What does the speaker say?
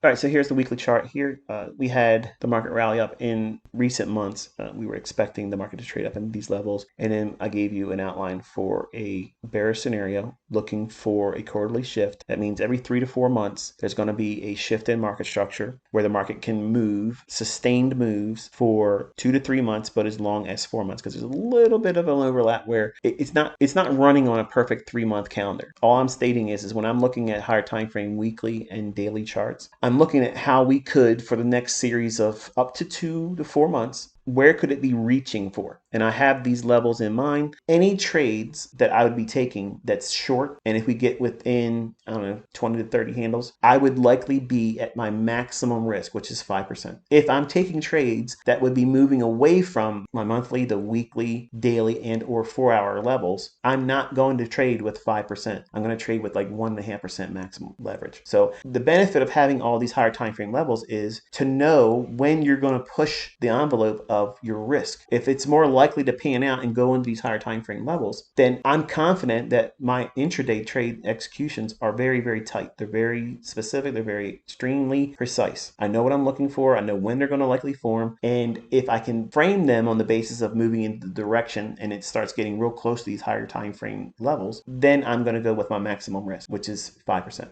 All right, so here's the weekly chart here. We had the market rally up in recent months. We were expecting the market to trade up in these levels. And then I gave you an outline for a bearish scenario looking for a quarterly shift. That means every 3 to 4 months, there's going to be a shift in market structure where the market can move, sustained moves for 2 to 3 months, but as long as 4 months, because there's a little bit of an overlap where it's not running on a perfect 3-month calendar. All I'm stating is when I'm looking at higher time frame weekly and daily charts, I'm looking at how we could, for the next series of up to 2 to 4 months, where could it be reaching for? And I have these levels in mind. Any trades that I would be taking that's short, and if we get within, I don't know, 20 to 30 handles, I would likely be at my maximum risk, which is 5%. If I'm taking trades that would be moving away from my monthly, the weekly, daily, and or 4-hour levels, I'm not going to trade with 5%. I'm going to trade with like 1.5% maximum leverage. So the benefit of having all these higher time frame levels is to know when you're going to push the envelope of your risk. If it's more likely to pan out and go into these higher time frame levels, then I'm confident that my intraday trade executions are very, very tight. They're very specific. They're very extremely precise. I know what I'm looking for. I know when they're going to likely form. And if I can frame them on the basis of moving in the direction and it starts getting real close to these higher time frame levels, then I'm going to go with my maximum risk, which is 5%.